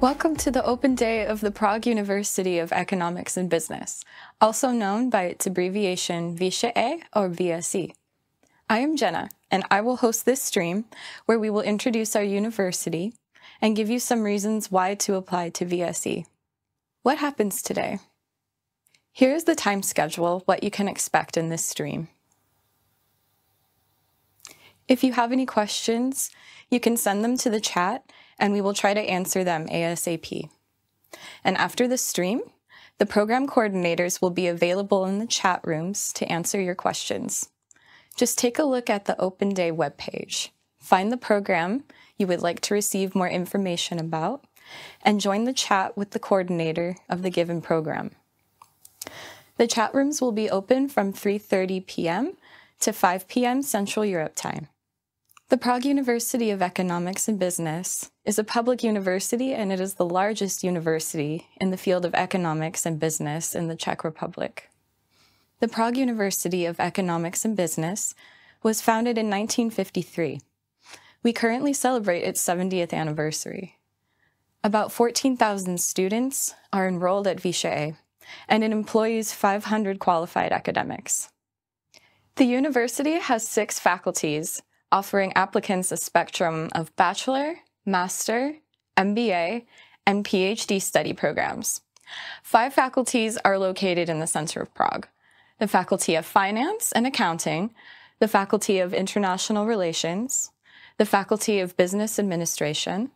Welcome to the open day of the Prague University of Economics and Business, also known by its abbreviation VŠE or VSE. I am Jenna, and I will host this stream where we will introduce our university and give you some reasons why to apply to VSE. What happens today? Here is the time schedule, what you can expect in this stream. If you have any questions, you can send them to the chat and we will try to answer them ASAP. And after the stream, the program coordinators will be available in the chat rooms to answer your questions. Just take a look at the Open Day webpage, find the program you would like to receive more information about, and join the chat with the coordinator of the given program. The chat rooms will be open from 3:30 p.m. to 5 p.m. Central Europe time. The Prague University of Economics and Business is a public university, and it is the largest university in the field of economics and business in the Czech Republic. The Prague University of Economics and Business was founded in 1953. We currently celebrate its 70th anniversary. About 14,000 students are enrolled at VŠE, and it employs 500 qualified academics. The university has 6 faculties, offering applicants a spectrum of Bachelor, Master, MBA, and PhD study programs. 5 faculties are located in the center of Prague: the Faculty of Finance and Accounting, the Faculty of International Relations, the Faculty of Business Administration,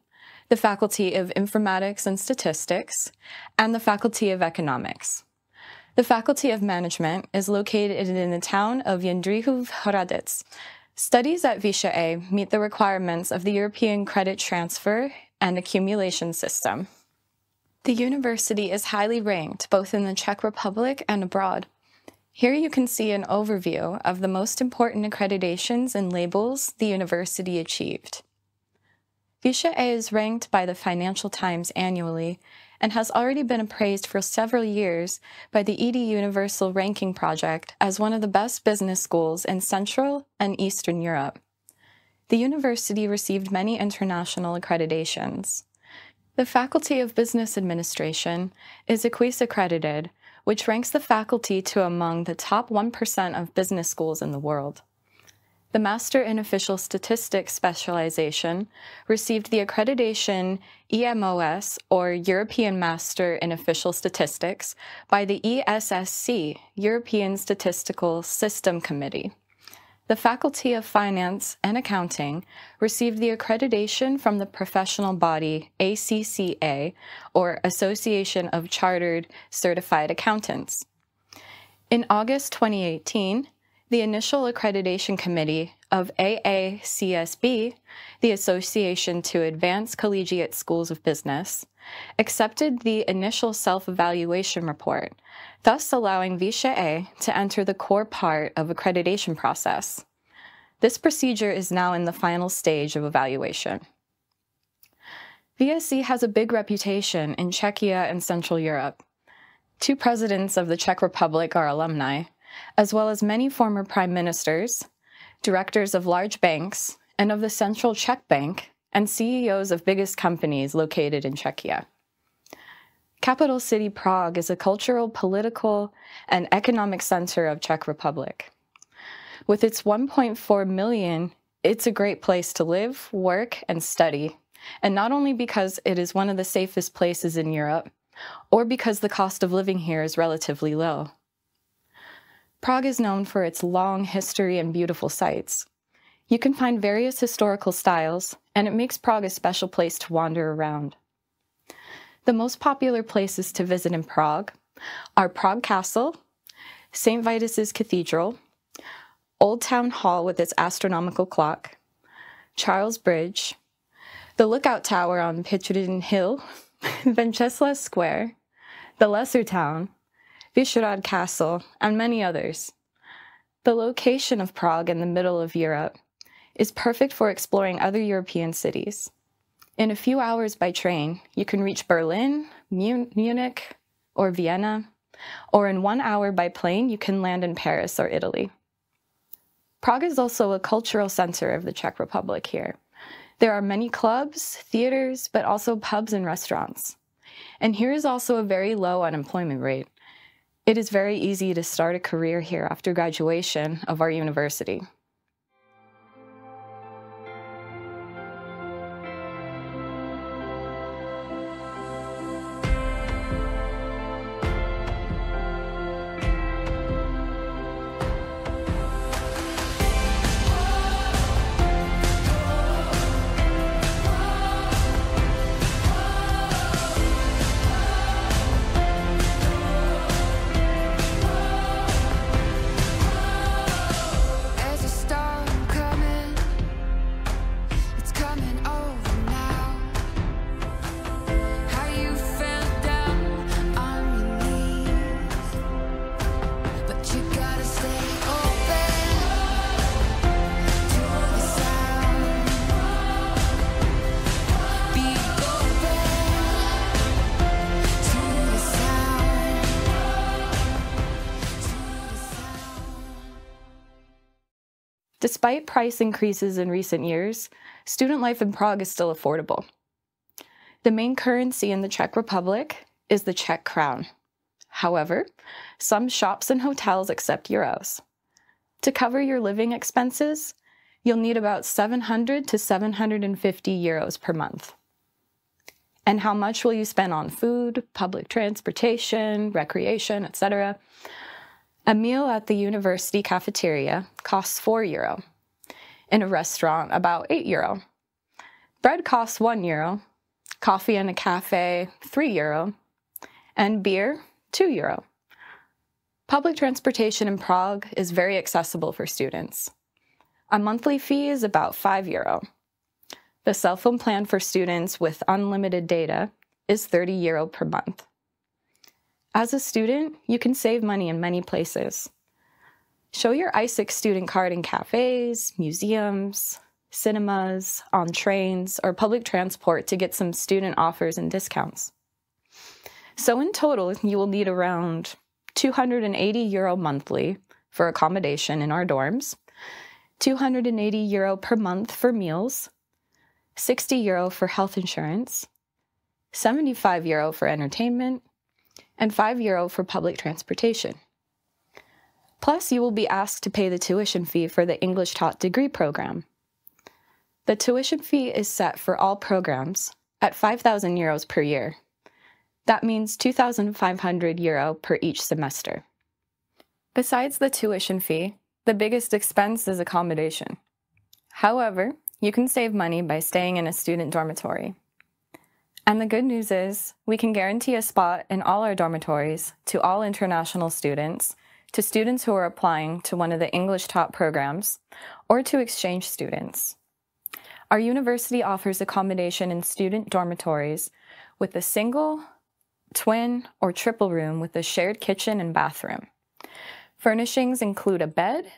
the Faculty of Informatics and Statistics, and the Faculty of Economics. The Faculty of Management is located in the town of Jindřichův Hradec. Studies at VŠE meet the requirements of the European Credit Transfer and Accumulation System. The university is highly ranked both in the Czech Republic and abroad. Here you can see an overview of the most important accreditations and labels the university achieved. VŠE is ranked by the Financial Times annually and has already been appraised for several years by the ED Universal Ranking Project as one of the best business schools in Central and Eastern Europe. The university received many international accreditations. The Faculty of Business Administration is EQUIS accredited, which ranks the faculty to among the top 1% of business schools in the world. The Master in Official Statistics specialization received the accreditation EMOS, or European Master in Official Statistics, by the ESSC, European Statistical System Committee. The Faculty of Finance and Accounting received the accreditation from the professional body ACCA, or Association of Chartered Certified Accountants. In August 2018, the initial accreditation committee of AACSB, the Association to Advance Collegiate Schools of Business, accepted the initial self-evaluation report, thus allowing VŠE to enter the core part of accreditation process. This procedure is now in the final stage of evaluation. VSE has a big reputation in Czechia and Central Europe. 2 presidents of the Czech Republic are alumni, as well as many former prime ministers, directors of large banks, and of the Central Czech Bank, and CEOs of biggest companies located in Czechia. Capital city Prague is a cultural, political, and economic center of Czech Republic. With its 1.4 million, it's a great place to live, work, and study, and not only because it is one of the safest places in Europe, or because the cost of living here is relatively low. Prague is known for its long history and beautiful sights. You can find various historical styles, and it makes Prague a special place to wander around. The most popular places to visit in Prague are Prague Castle, St. Vitus's Cathedral, Old Town Hall with its astronomical clock, Charles Bridge, the Lookout Tower on Petřín Hill, Venceslas Square, the Lesser Town, Vyšehrad Castle, and many others. The location of Prague in the middle of Europe is perfect for exploring other European cities. In a few hours by train, you can reach Berlin, Munich, or Vienna, or in 1 hour by plane, you can land in Paris or Italy. Prague is also a cultural center of the Czech Republic here. There are many clubs, theaters, but also pubs and restaurants. And here is also a very low unemployment rate. It is very easy to start a career here after graduation of our university. Despite price increases in recent years, student life in Prague is still affordable. The main currency in the Czech Republic is the Czech crown. However, some shops and hotels accept euros. To cover your living expenses, you'll need about 700 to 750 euros per month. And how much will you spend on food, public transportation, recreation, etc.? A meal at the university cafeteria costs €4. In a restaurant, about €8. Bread costs €1. Coffee in a cafe, €3. And beer, €2. Public transportation in Prague is very accessible for students. A monthly fee is about €5. The cell phone plan for students with unlimited data is €30 per month. As a student, you can save money in many places. Show your I6 student card in cafes, museums, cinemas, on trains, or public transport to get some student offers and discounts. So in total, you will need around €280 monthly for accommodation in our dorms, €280 per month for meals, €60 for health insurance, €75 for entertainment, and €5 for public transportation. Plus, you will be asked to pay the tuition fee for the English taught degree program. The tuition fee is set for all programs at €5,000 per year. That means €2,500 per each semester. Besides the tuition fee, the biggest expense is accommodation. However, you can save money by staying in a student dormitory. And the good news is, we can guarantee a spot in all our dormitories to all international students, to students who are applying to one of the English taught programs, or to exchange students. Our university offers accommodation in student dormitories with a single, twin, or triple room with a shared kitchen and bathroom. Furnishings include a bed,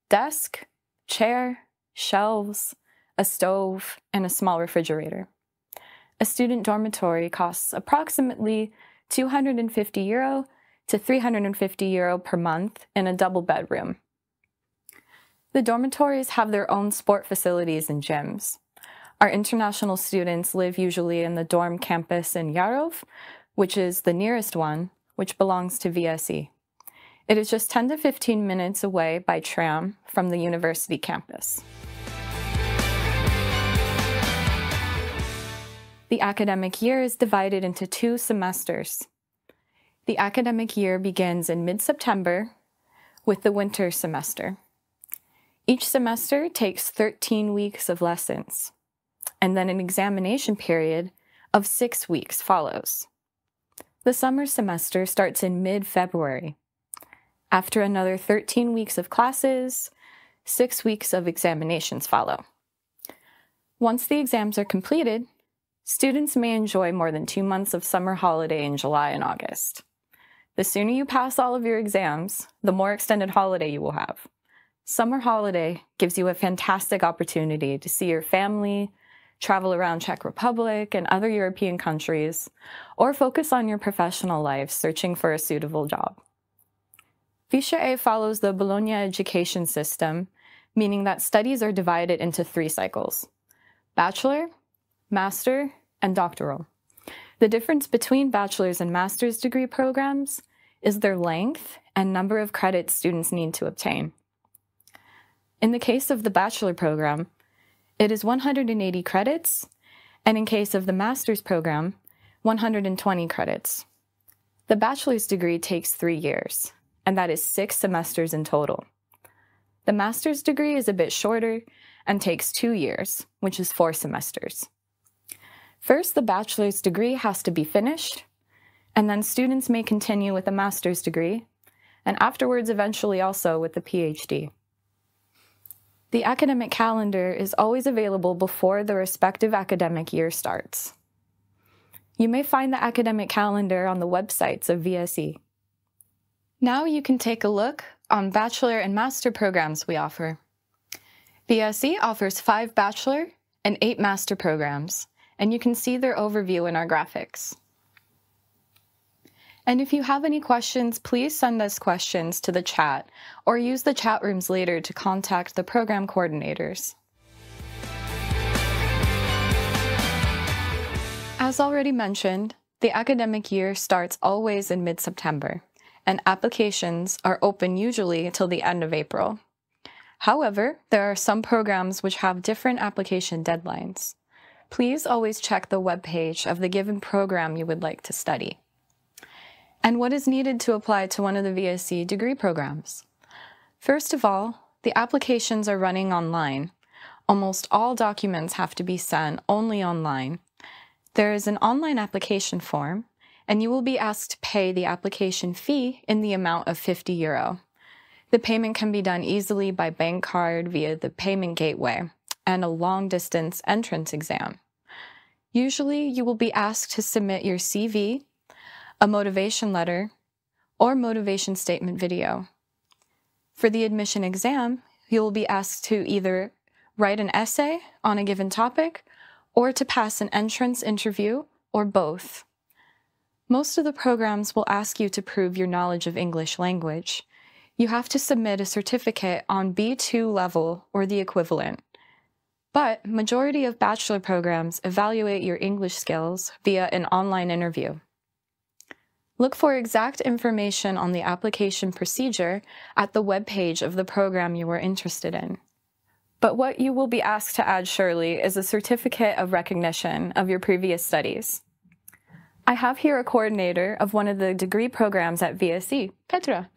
desk, chair, shelves, a stove, and a small refrigerator. A student dormitory costs approximately €250 to €350 per month in a double bedroom. The dormitories have their own sport facilities and gyms. Our international students live usually in the dorm campus in Jarov, which is the nearest one, which belongs to VSE. It is just 10 to 15 minutes away by tram from the university campus. The academic year is divided into 2 semesters. The academic year begins in mid-September with the winter semester. Each semester takes 13 weeks of lessons, and then an examination period of 6 weeks follows. The summer semester starts in mid-February. After another 13 weeks of classes, 6 weeks of examinations follow. Once the exams are completed, students may enjoy more than 2 months of summer holiday in July and August. The sooner you pass all of your exams, the more extended holiday you will have. Summer holiday gives you a fantastic opportunity to see your family, travel around Czech Republic and other European countries, or focus on your professional life searching for a suitable job. VŠE follows the Bologna education system, meaning that studies are divided into 3 cycles: bachelor, master, and doctoral. The difference between bachelor's and master's degree programs is their length and number of credits students need to obtain. In the case of the bachelor program, it is 180 credits, and in case of the master's program, 120 credits. The bachelor's degree takes 3 years, and that is 6 semesters in total. The master's degree is a bit shorter and takes 2 years, which is 4 semesters. First, the bachelor's degree has to be finished, and then students may continue with a master's degree, and afterwards eventually also with the PhD. The academic calendar is always available before the respective academic year starts. You may find the academic calendar on the websites of VSE. Now you can take a look on Bachelor and Master programs we offer. VSE offers 5 Bachelor and 8 Master programs, and you can see their overview in our graphics. And if you have any questions, please send us questions to the chat or use the chat rooms later to contact the program coordinators. As already mentioned, the academic year starts always in mid-September, and applications are open usually until the end of April. However, there are some programs which have different application deadlines. Please always check the webpage of the given program you would like to study. And what is needed to apply to one of the VSE degree programs? First of all, the applications are running online. Almost all documents have to be sent only online. There is an online application form, and you will be asked to pay the application fee in the amount of €50. The payment can be done easily by bank card via the payment gateway and a long-distance entrance exam. Usually, you will be asked to submit your CV, a motivation letter, or motivation statement video. For the admission exam, you will be asked to either write an essay on a given topic or to pass an entrance interview, or both. Most of the programs will ask you to prove your knowledge of English language. You have to submit a certificate on B2 level or the equivalent. But majority of bachelor programs evaluate your English skills via an online interview. Look for exact information on the application procedure at the webpage of the program you are interested in. But what you will be asked to add surely is a certificate of recognition of your previous studies. I have here a coordinator of one of the degree programs at VSE, Petra.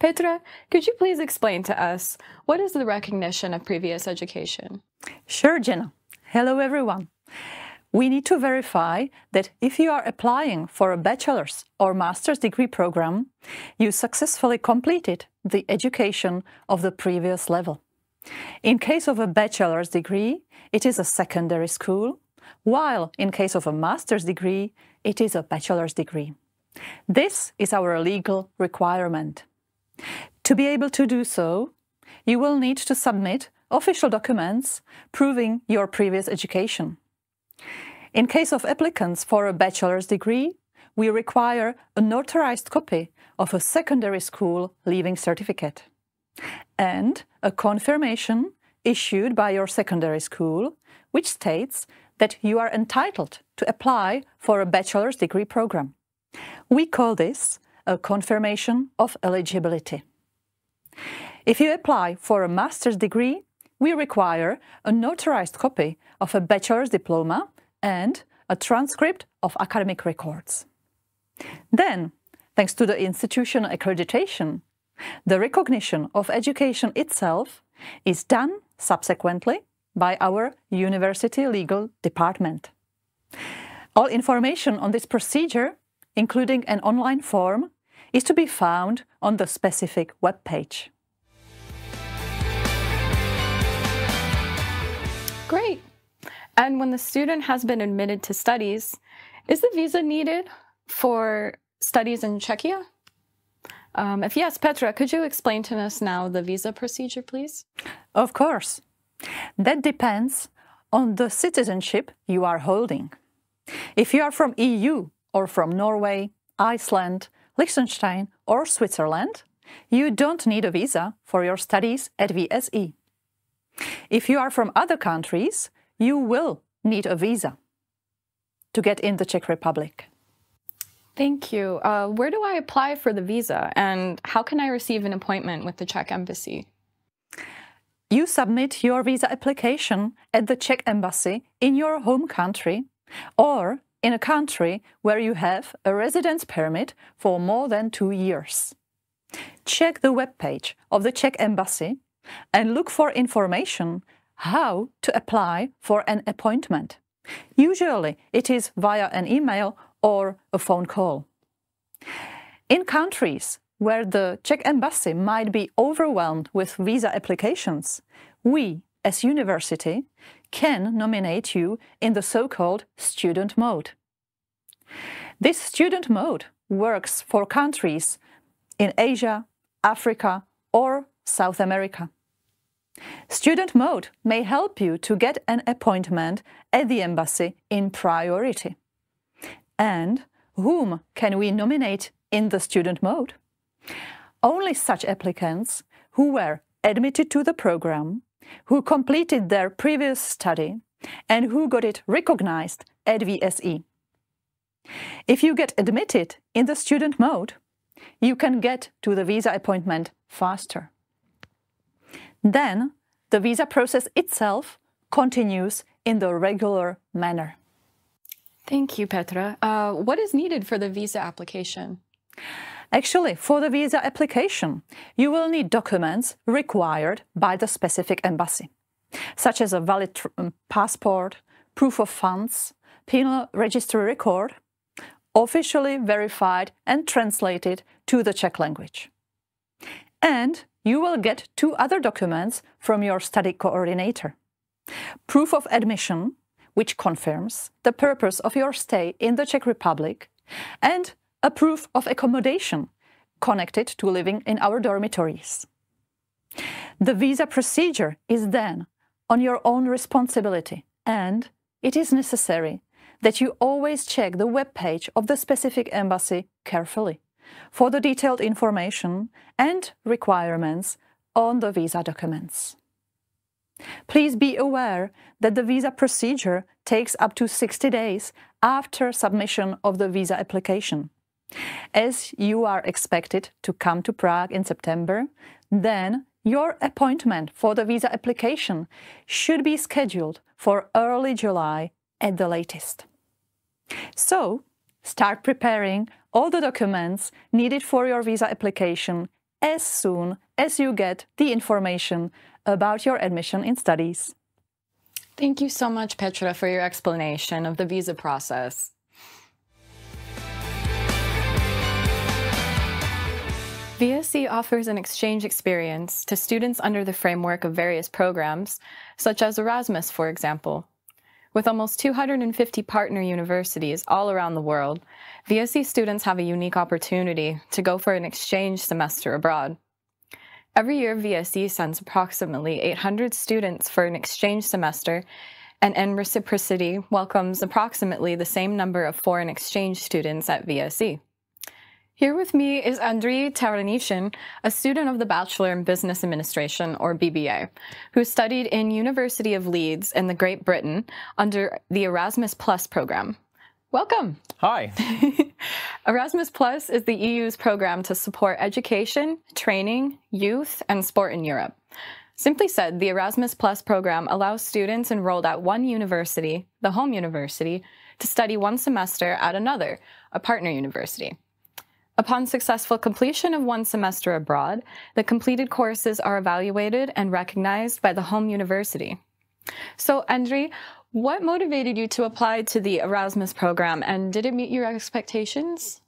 Petra, could you please explain to us what is the recognition of previous education? Sure, Jenna. Hello, everyone. We need to verify that if you are applying for a bachelor's or master's degree program, you successfully completed the education of the previous level. In case of a bachelor's degree, it is a secondary school, while in case of a master's degree, it is a bachelor's degree. This is our legal requirement. To be able to do so, you will need to submit official documents proving your previous education. In case of applicants for a bachelor's degree, we require a notarized copy of a secondary school leaving certificate and a confirmation issued by your secondary school, which states that you are entitled to apply for a bachelor's degree program. We call this a confirmation of eligibility. If you apply for a master's degree, we require a notarized copy of a bachelor's diploma and a transcript of academic records. Then, thanks to the institutional accreditation, the recognition of education itself is done subsequently by our university legal department. All information on this procedure, including an online form, is to be found on the specific web page. Great! And when the student has been admitted to studies, is the visa needed for studies in Czechia? If yes, Petra, could you explain to us now the visa procedure, please? Of course. That depends on the citizenship you are holding. If you are from EU or from Norway, Iceland, Liechtenstein or Switzerland, you don't need a visa for your studies at VSE. If you are from other countries, you will need a visa to get in the Czech Republic. Thank you. Where do I apply for the visa, and how can I receive an appointment with the Czech Embassy? You submit your visa application at the Czech Embassy in your home country or in a country where you have a residence permit for more than 2 years. Check the webpage of the Czech Embassy and look for information how to apply for an appointment. Usually it is via an email or a phone call. In countries where the Czech Embassy might be overwhelmed with visa applications, we, as university, can nominate you in the so-called student mode. This student mode works for countries in Asia, Africa, or South America. Student mode may help you to get an appointment at the embassy in priority. And whom can we nominate in the student mode? Only such applicants who were admitted to the program, who completed their previous study, and who got it recognized at VSE. If you get admitted in the student mode, you can get to the visa appointment faster. Then the visa process itself continues in the regular manner. Thank you, Petra. What is needed for the visa application? Actually, for the visa application, you will need documents required by the specific embassy, such as a valid passport, proof of funds, penal registry record, officially verified and translated to the Czech language. And you will get 2 other documents from your study coordinator. Proof of admission, which confirms the purpose of your stay in the Czech Republic, and a proof of accommodation connected to living in our dormitories. The visa procedure is then on your own responsibility, and it is necessary that you always check the webpage of the specific embassy carefully for the detailed information and requirements on the visa documents. Please be aware that the visa procedure takes up to 60 days after submission of the visa application. As you are expected to come to Prague in September, then your appointment for the visa application should be scheduled for early July at the latest. So, start preparing all the documents needed for your visa application as soon as you get the information about your admission in studies. Thank you so much, Petra, for your explanation of the visa process. VSE offers an exchange experience to students under the framework of various programs, such as Erasmus, for example. With almost 250 partner universities all around the world, VSE students have a unique opportunity to go for an exchange semester abroad. Every year, VSE sends approximately 800 students for an exchange semester, and in reciprocity welcomes approximately the same number of foreign exchange students at VSE. Here with me is Andriy Taranishin, a student of the Bachelor in Business Administration, or BBA, who studied in University of Leeds in the Great Britain under the Erasmus Plus program. Welcome. Hi. Erasmus Plus is the EU's program to support education, training, youth, and sport in Europe. Simply said, the Erasmus Plus program allows students enrolled at one university, the home university, to study one semester at another, a partner university. Upon successful completion of one semester abroad, the completed courses are evaluated and recognized by the home university. So, Andriy, what motivated you to apply to the Erasmus program, and did it meet your expectations?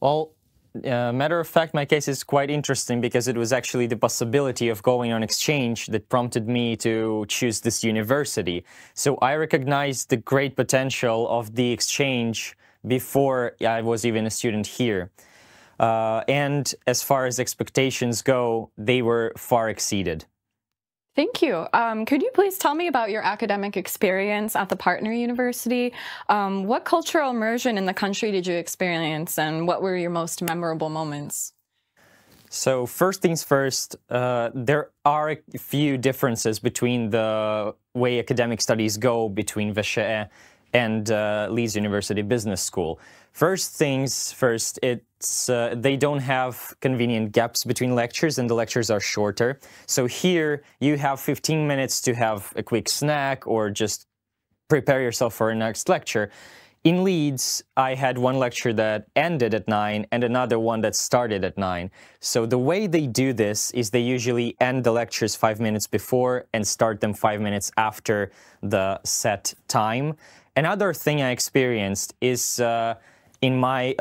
Well, matter of fact, my case is quite interesting because it was actually the possibility of going on exchange that prompted me to choose this university. So I recognized the great potential of the exchange before I was even a student here. And as far as expectations go, they were far exceeded. Thank you. Could you please tell me about your academic experience at the partner university? What cultural immersion in the country did you experience, and what were your most memorable moments? So first things first, there are a few differences between the way academic studies go between VŠE and Leeds University Business School. First things first, they don't have convenient gaps between lectures, and the lectures are shorter. So here you have 15 minutes to have a quick snack or just prepare yourself for a next lecture. In Leeds, I had one lecture that ended at 9 and another one that started at 9. So the way they do this is they usually end the lectures 5 minutes before and start them 5 minutes after the set time. Another thing I experienced is, in my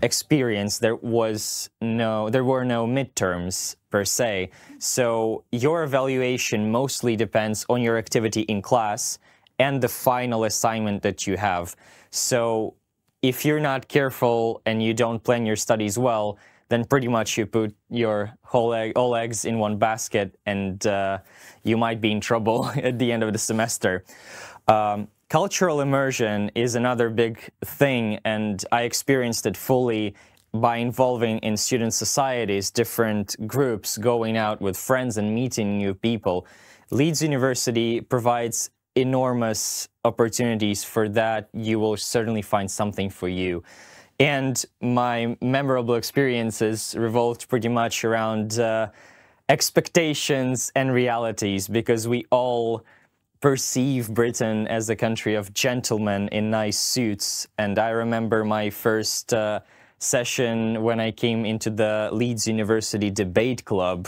experience, there were no midterms per se. So your evaluation mostly depends on your activity in class and the final assignment that you have. So if you're not careful and you don't plan your studies well, then pretty much you put your all eggs in one basket, and you might be in trouble at the end of the semester. Cultural immersion is another big thing, and I experienced it fully by involving in student societies, different groups, going out with friends and meeting new people. Leeds University provides enormous opportunities for that. You will certainly find something for you. And my memorable experiences revolved pretty much around expectations and realities, because we all perceive Britain as a country of gentlemen in nice suits. And I remember my first session when I came into the Leeds University debate club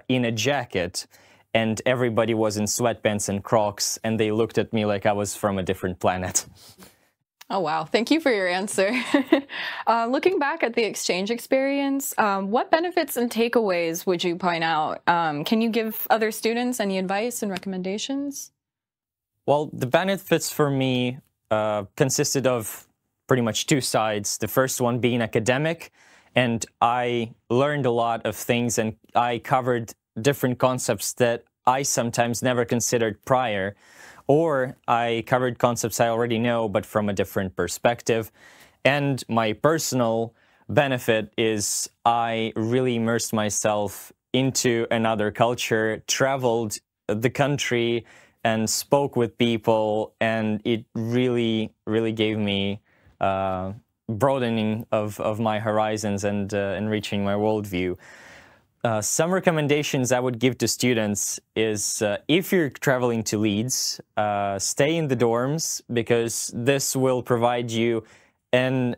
in a jacket, and everybody was in sweatpants and Crocs, and they looked at me like I was from a different planet. Oh, wow. Thank you for your answer. Looking back at the exchange experience, what benefits and takeaways would you point out? Can you give other students any advice and recommendations? Well, the benefits for me consisted of pretty much two sides. The first one being academic, and I learned a lot of things, and I covered different concepts that I sometimes never considered prior, or I covered concepts I already know, but from a different perspective. And my personal benefit is I really immersed myself into another culture, traveled the country, and spoke with people, and it really, really gave me broadening of my horizons and enriching my worldview. Some recommendations I would give to students is, if you're traveling to Leeds, stay in the dorms, because this will provide you an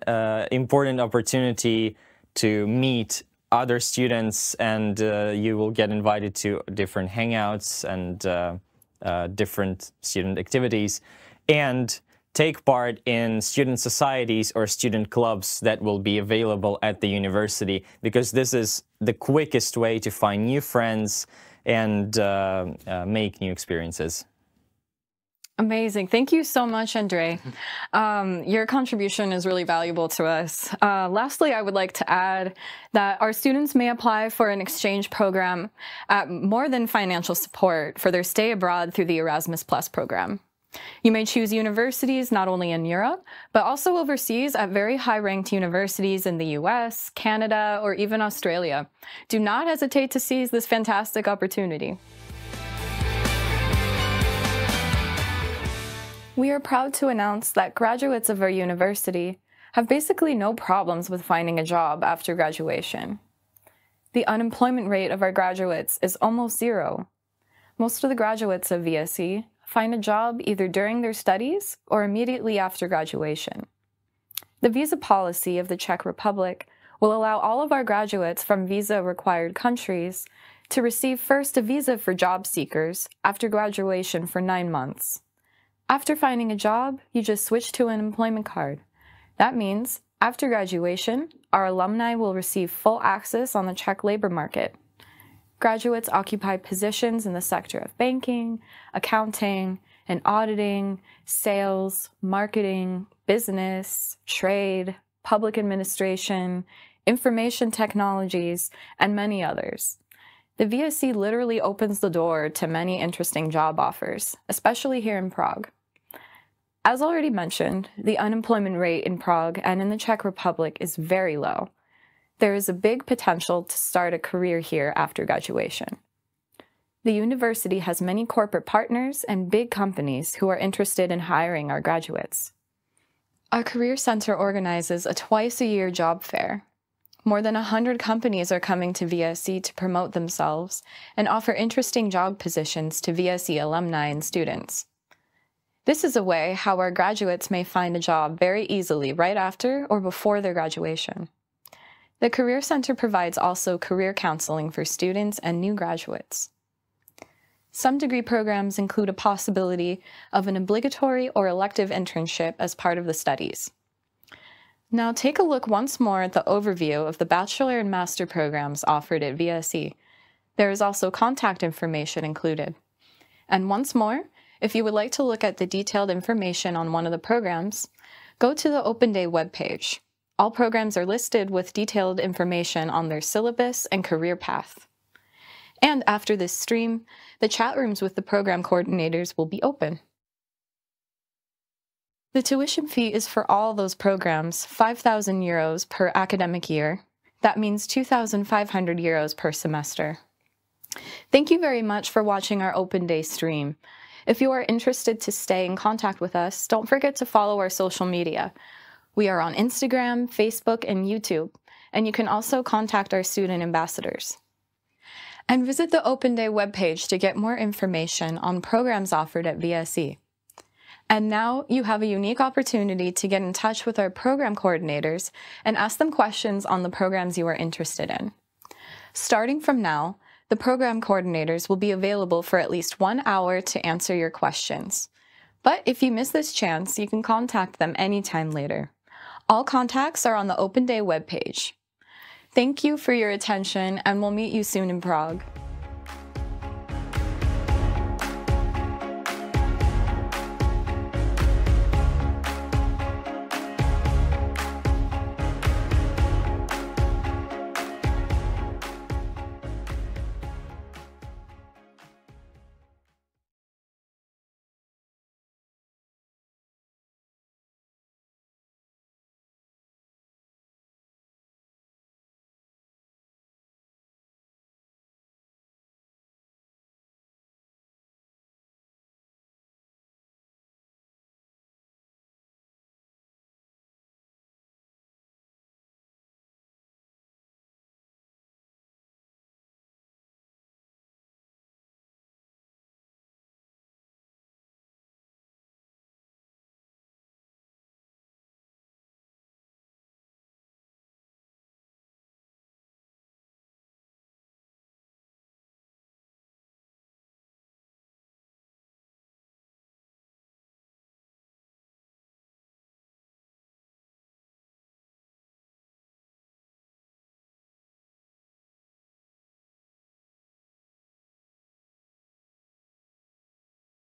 important opportunity to meet other students, and you will get invited to different hangouts and different student activities, and take part in student societies or student clubs that will be available at the university, because this is the quickest way to find new friends and make new experiences. Amazing. Thank you so much, Andrei. Your contribution is really valuable to us. Lastly, I would like to add that our students may apply for an exchange program at more than financial support for their stay abroad through the Erasmus Plus program. You may choose universities not only in Europe, but also overseas at very high-ranked universities in the US, Canada, or even Australia. Do not hesitate to seize this fantastic opportunity. We are proud to announce that graduates of our university have basically no problems with finding a job after graduation. The unemployment rate of our graduates is almost zero. Most of the graduates of VSE find a job either during their studies or immediately after graduation. The visa policy of the Czech Republic will allow all of our graduates from visa-required countries to receive first a visa for job seekers after graduation for 9 months. After finding a job, you just switch to an employment card. That means, after graduation, our alumni will receive full access on the Czech labor market. Graduates occupy positions in the sector of banking, accounting, and auditing, sales, marketing, business, trade, public administration, information technologies, and many others. The VSE literally opens the door to many interesting job offers, especially here in Prague. As already mentioned, the unemployment rate in Prague and in the Czech Republic is very low. There is a big potential to start a career here after graduation. The university has many corporate partners and big companies who are interested in hiring our graduates. Our Career Center organizes a twice-a-year job fair. More than 100 companies are coming to VSE to promote themselves and offer interesting job positions to VSE alumni and students. This is a way how our graduates may find a job very easily right after or before their graduation. The Career Center provides also career counseling for students and new graduates. Some degree programs include a possibility of an obligatory or elective internship as part of the studies. Now take a look once more at the overview of the Bachelor and Master programs offered at VSE. There is also contact information included. And once more, if you would like to look at the detailed information on one of the programs, go to the Open Day webpage. All programs are listed with detailed information on their syllabus and career path. And after this stream, the chat rooms with the program coordinators will be open. The tuition fee is for all those programs 5,000 euros per academic year. That means 2,500 euros per semester. Thank you very much for watching our Open Day stream. If you are interested to stay in contact with us, don't forget to follow our social media. We are on Instagram, Facebook, and YouTube, and you can also contact our student ambassadors. And visit the Open Day webpage to get more information on programs offered at VSE. And now you have a unique opportunity to get in touch with our program coordinators and ask them questions on the programs you are interested in. Starting from now, the program coordinators will be available for at least 1 hour to answer your questions. But if you miss this chance, you can contact them anytime later. All contacts are on the Open Day webpage. Thank you for your attention, and we'll meet you soon in Prague.